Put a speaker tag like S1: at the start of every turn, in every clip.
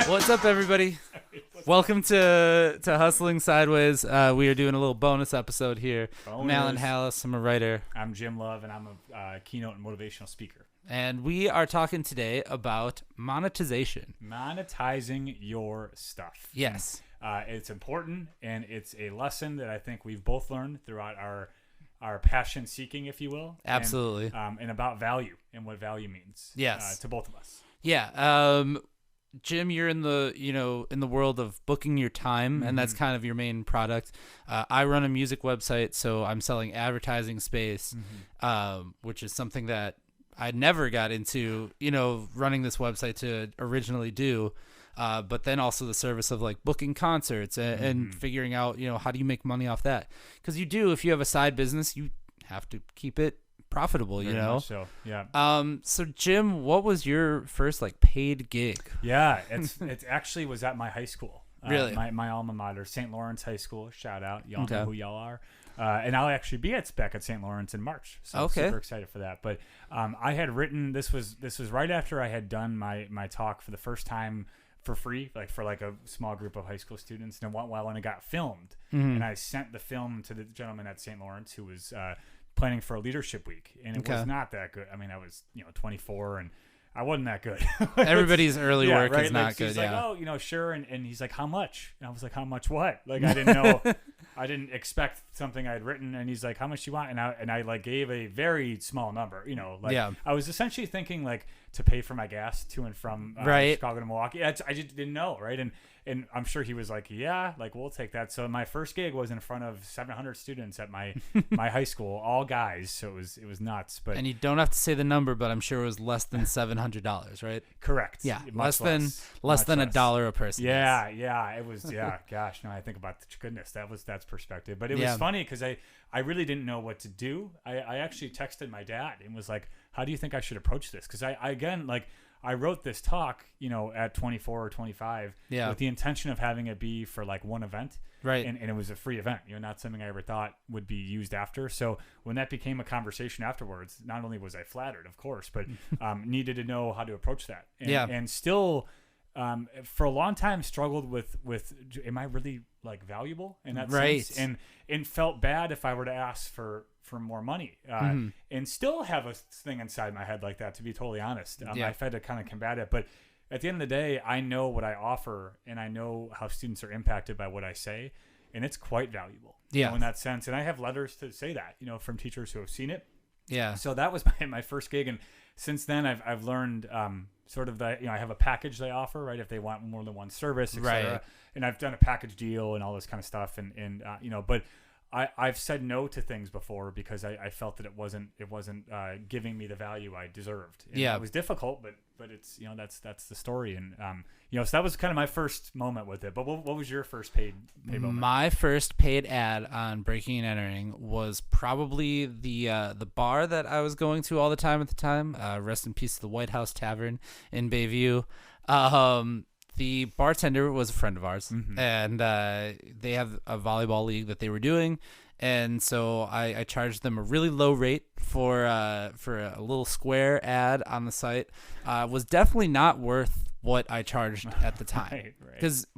S1: What's up, everybody? Welcome to Hustling Sideways. We are doing a little bonus episode here. I'm Alan Halas. I'm a writer.
S2: I'm Jim Love, and I'm a keynote and motivational speaker.
S1: And we are talking today about monetization.
S2: Monetizing your stuff.
S1: Yes.
S2: It's important, and it's a lesson that I think we've both learned throughout our passion seeking, if you will.
S1: Absolutely.
S2: And about value and what value means.
S1: Yes.
S2: To both of us.
S1: Yeah. Jim, you're in the world of booking your time, and that's kind of your main product. I run a music website, so I'm selling advertising space, which is something that I never got into, running this website to originally do. But then also the service of like booking concerts and figuring out, how do you make money off that? Because if you have a side business, you have to keep it profitable,
S2: Very much so, yeah.
S1: So Jim, what was your first paid gig?
S2: Yeah, it actually was at my high school.
S1: Really?
S2: My alma mater, St. Lawrence High School. Shout out, y'all know who y'all are. And I'll actually be back at St. Lawrence in March, so I'm super excited for that. But I had written this was right after I had done my talk for the first time for free, for a small group of high school students, and when it got filmed, and I sent the film to the gentleman at St. Lawrence who was planning for a leadership week, and it was not that good. I mean, I was 24 and I wasn't that good.
S1: Everybody's early work
S2: right?
S1: is not good.
S2: He's like, oh, sure, and he's like, how much? And I was like, how much what? I didn't know. I didn't expect something I'd written, and he's like, how much do you want? And I gave a very small number. I was essentially thinking to pay for my gas to and from Chicago to Milwaukee. I just didn't know, right? And I'm sure he was like, yeah, we'll take that. So my first gig was in front of 700 students at my high school, all guys. So it was nuts. But
S1: and you don't have to say the number, but I'm sure it was less than $700, right?
S2: Correct.
S1: Yeah, less than $1 a person.
S2: Yeah, it was. Yeah, gosh, no, I think about goodness, that's perspective. But it was funny because I really didn't know what to do. I actually texted my dad and was like, how do you think I should approach this? Because I wrote this talk, at 24 or 25 with the intention of having it be for one event.
S1: Right.
S2: And it was a free event, not something I ever thought would be used after. So when that became a conversation afterwards, not only was I flattered, of course, but needed to know how to approach that. And still, for a long time, struggled with am I really valuable in that sense? And felt bad if I were to ask for more money, and still have a thing inside my head like that, to be totally honest. I've had to kind of combat it, but at the end of the day, I know what I offer, and I know how students are impacted by what I say, and it's quite valuable in that sense. And I have letters to say that, from teachers who have seen it. Yeah. So that was my first gig, and since then I've learned sort of that, I have a package they offer, right, if they want more than one service, etc. Right. And I've done a package deal and all this kind of stuff, and but I've said no to things before because I felt that it wasn't giving me the value I deserved. And it was difficult, but it's that's the story, and so that was kind of my first moment with it. But what was your first paid moment?
S1: My first paid ad on Breaking and Entering was probably the bar that I was going to all the time at the time. Rest in peace to the White House Tavern in Bayview. The bartender was a friend of ours, and they have a volleyball league that they were doing, and so I charged them a really low rate for a little square ad on the site. Was definitely not worth what I charged at the time, because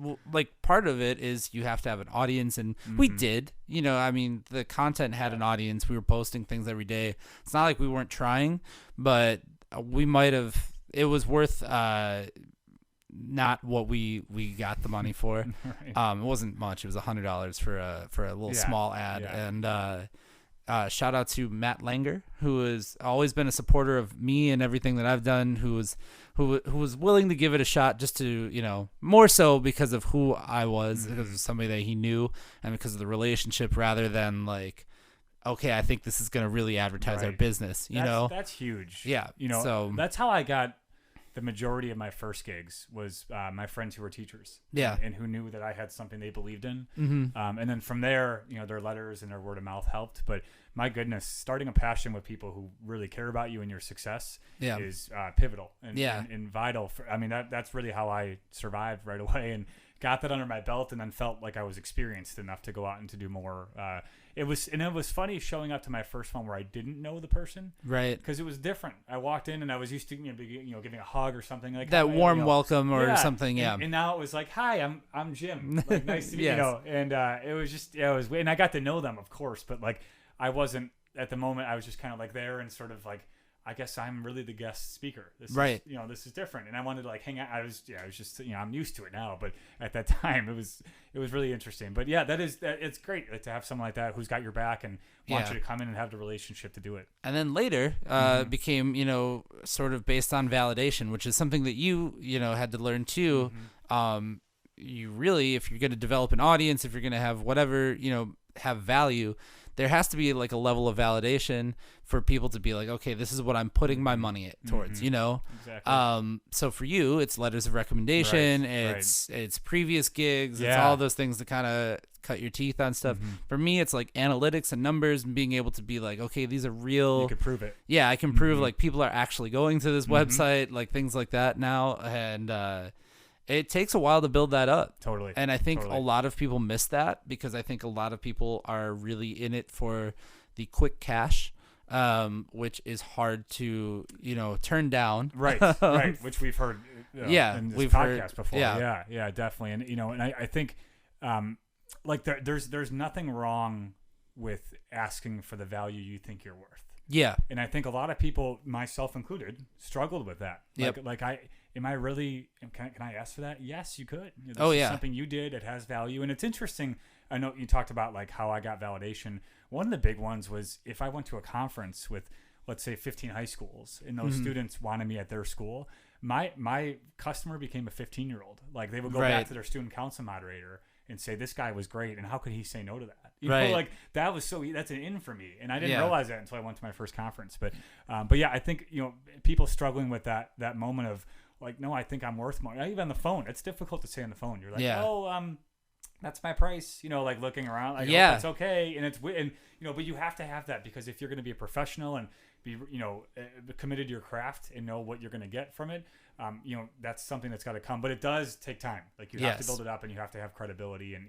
S1: part of it is you have to have an audience, and we did. The content had an audience. We were posting things every day. It's not like we weren't trying, but we might have. It was worth. Not what we got the money for. It wasn't much. It was $100 for a little small ad. And shout out to Matt Langer, who has always been a supporter of me and everything that I've done, who was willing to give it a shot, just to more so because of who I was, because of somebody that he knew, and because of the relationship, rather than okay, I think this is going to really advertise our business.
S2: That's huge.
S1: Yeah.
S2: So that's how I got the majority of my first gigs, was my friends who were teachers, and who knew that I had something they believed in. And then from there, their letters and their word of mouth helped. But my goodness, starting a passion with people who really care about you and your success is pivotal and vital. I mean, that's really how I survived right away and got that under my belt, and then felt like I was experienced enough to go out and to do more. It was funny showing up to my first one where I didn't know the person,
S1: right?
S2: Because it was different. I walked in and I was used to giving a hug or something like
S1: that warm welcome or something,
S2: And now it was like, hi, I'm Jim. Like, nice to meet you. And it was just and I got to know them, of course, but like I wasn't at the moment. I was just kind of like there and sort of like, I guess I'm really the guest speaker. This is, this is different. And I wanted to like hang out. I was just, I'm used to it now, but at that time it was really interesting. But yeah, it's great to have someone like that who's got your back and wants you to come in and have the relationship to do it.
S1: And then later became, sort of based on validation, which is something that you had to learn too. You really, if you're going to develop an audience, if you're going to have whatever, have value, there has to be like a level of validation for people to be like, okay, this is what I'm putting my money towards,
S2: Exactly.
S1: So for you, it's letters of recommendation, it's previous gigs, it's all those things to kind of cut your teeth on stuff. For me, it's like analytics and numbers and being able to be like, okay, these are real.
S2: You can prove it.
S1: Yeah, I can prove like people are actually going to this website, like things like that now. And, it takes a while to build that up.
S2: Totally.
S1: And I think a lot of people miss that because I think a lot of people are really in it for the quick cash, which is hard to, turn down.
S2: Right. Which we've heard in this podcast before. Yeah, definitely. And, and I think like there's nothing wrong with asking for the value you think you're worth.
S1: Yeah.
S2: And I think a lot of people, myself included, struggled with that. Am I really, can I ask for that? Yes, you could. This is something you did. It has value. And it's interesting. I know you talked about like how I got validation. One of the big ones was if I went to a conference with, let's say 15 high schools and those students wanted me at their school, my customer became a 15-year-old. Like they would go back to their student council moderator and say, this guy was great. And how could he say no to that? You know, like that was that's an in for me. And I didn't realize that until I went to my first conference. But yeah, I think, people struggling with that moment of, like, no, I think I'm worth more. Even on the phone, it's difficult to say on the phone. You're like, that's my price. Like looking around, like, it's okay, and but you have to have that because if you're going to be a professional and be, committed to your craft and know what you're going to get from it, that's something that's got to come. But it does take time. Like you have to build it up, and you have to have credibility, and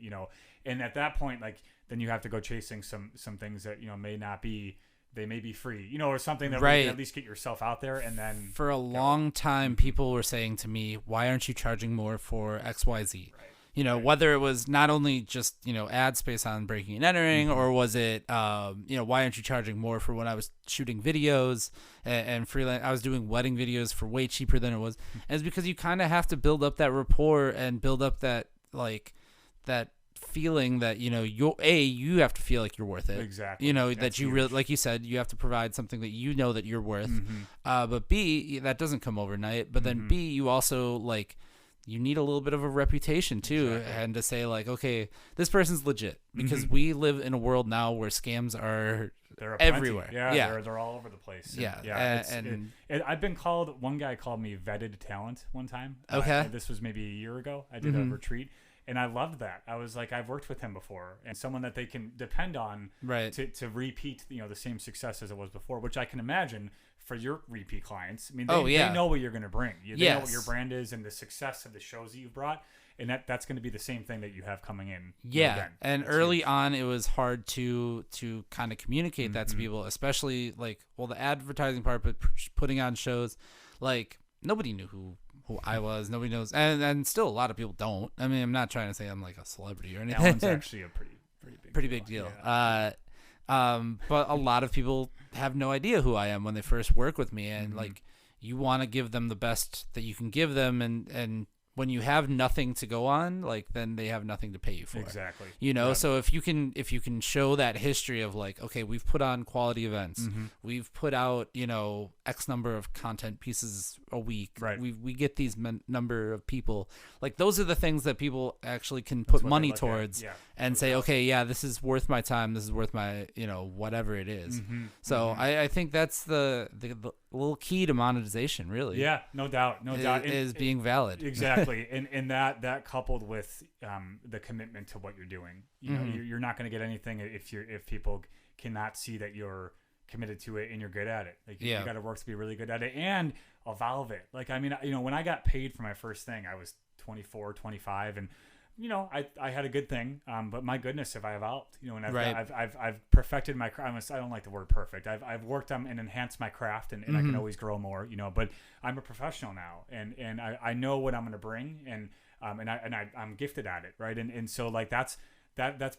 S2: and at that point, like then you have to go chasing some things that may not be. They may be free, or something that you can at least get yourself out there. And then
S1: for a long time, people were saying to me, why aren't you charging more for XYZ? Whether it was not only just, ad space on breaking and entering, or was it, why aren't you charging more for when I was shooting videos and freelance? I was doing wedding videos for way cheaper than it was. And it's because you kind of have to build up that rapport and build up that, like, that feeling that you have to feel like you're worth it,
S2: exactly.
S1: That you really, like you said, you have to provide something that that you're worth, but B, that doesn't come overnight, but then B, you also like you need a little bit of a reputation too, and to say like, okay, this person's legit, because we live in a world now where scams are everywhere.
S2: They're all over the place.
S1: And
S2: I've been called, one guy called me vetted talent one time. This was maybe a year ago. I did a retreat. And I loved that. I was like, I've worked with him before, and someone that they can depend on to repeat, the same success as it was before, which I can imagine for your repeat clients. I mean, they know what you're going to bring. They know what your brand is and the success of the shows that you've brought, and that's going to be the same thing that you have coming in.
S1: And early on, it was hard to kind of communicate that to people, especially like, the advertising part, but putting on shows, like nobody knew who I was. Nobody knows, and still a lot of people don't. I mean, I'm not trying to say I'm like a celebrity or anything.
S2: That one's actually a pretty
S1: big deal. But a lot of people have no idea who I am when they first work with me, and like you want to give them the best that you can give them, and when you have nothing to go on, like then they have nothing to pay you for.
S2: Exactly.
S1: So if you can show that history of like, okay, we've put on quality events, we've put out, X number of content pieces a week.
S2: Right.
S1: We get these number of people. Like those are the things that people actually can put money towards and say, okay, this is worth my time. This is worth my, whatever it is. So I think that's the little key to monetization, really.
S2: Yeah, no doubt.
S1: Is being valid.
S2: Exactly. And that coupled with the commitment to what you're doing. You're not going to get anything if people cannot see that you're committed to it and you're good at it. Like you
S1: Yeah.
S2: got to work to be really good at it and evolve it. Like, I mean, you know, when I got paid for my first thing, I was 24, 25, and you know, I had a good thing, but my goodness, have I evolved? You know, and I've perfected my craft. I don't like the word perfect. I've worked on and enhanced my craft, and I can always grow more. You know, but I'm a professional now, and I know what I'm going to bring, and I'm gifted at it, right? And so like that's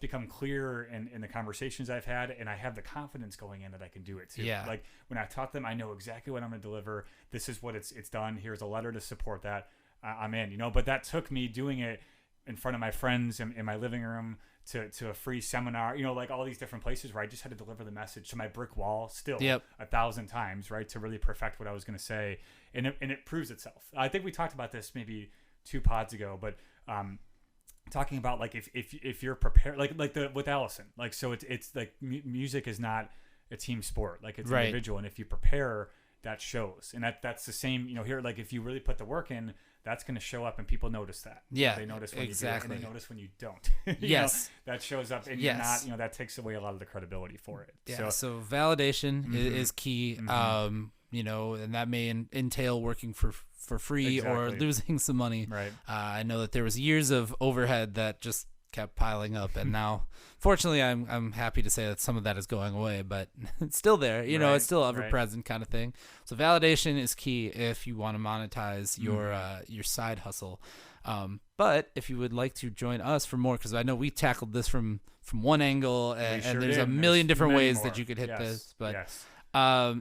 S2: become clear in the conversations I've had, and I have the confidence going in that I can do it too.
S1: Yeah.
S2: Like when I taught them, I know exactly what I'm going to deliver. This is what it's done. Here's a letter to support that. I'm in. You know, but that took me doing it in front of my friends in my living room to a free seminar, you know, like all these different places where I just had to deliver the message to my brick wall still 1,000 times, right, to really perfect what I was going to say. And it proves itself. I think we talked about this maybe 2 pods ago, but talking about like if you're prepared, like the with Allison, like, so it's like music is not a team sport, like it's individual. And if you prepare, that shows. And that's the same, you know, here, like if you really put the work in, that's going to show up, and people notice that.
S1: Yeah,
S2: they notice when you do it, and they notice when you don't.
S1: Yes,
S2: know, that shows up, and you're not. You know, that takes away a lot of the credibility for it.
S1: Yeah. So validation is key. You know, and that may entail working for free or losing some money.
S2: Right.
S1: I know that there was years of overhead that just kept piling up, and now, fortunately, I'm happy to say that some of that is going away, but it's still there. You know, it's still ever present kind of thing. So validation is key if you want to monetize your side hustle. But if you would like to join us for more, because I know we tackled this from one angle, and there's a million different ways that you could hit this, but.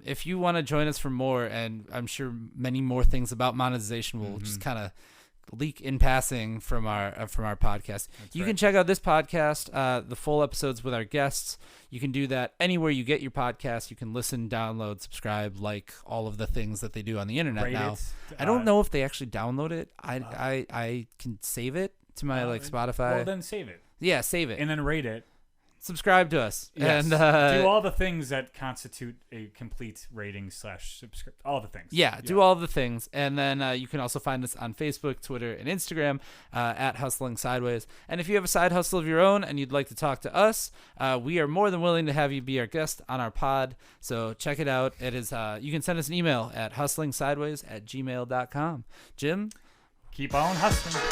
S1: If you want to join us for more, and I'm sure many more things about monetization will just kind of leak in passing from our podcast. You can check out this podcast, the full episodes with our guests. You can do that anywhere you get your podcast. You can listen, download, subscribe, like all of the things that they do on the internet now. I don't know if they actually download it. I can save it to my Spotify.
S2: Well, then save it.
S1: Yeah, save it.
S2: And then rate it.
S1: Subscribe to us.
S2: Yes.
S1: And
S2: do all the things that constitute a complete rating / subscript. All the things.
S1: Yeah, do all the things. And then you can also find us on Facebook, Twitter, and Instagram at Hustling Sideways. And if you have a side hustle of your own and you'd like to talk to us, we are more than willing to have you be our guest on our pod. So check it out. It is you can send us an email at hustlingsideways@gmail.com. Jim?
S2: Keep on hustling.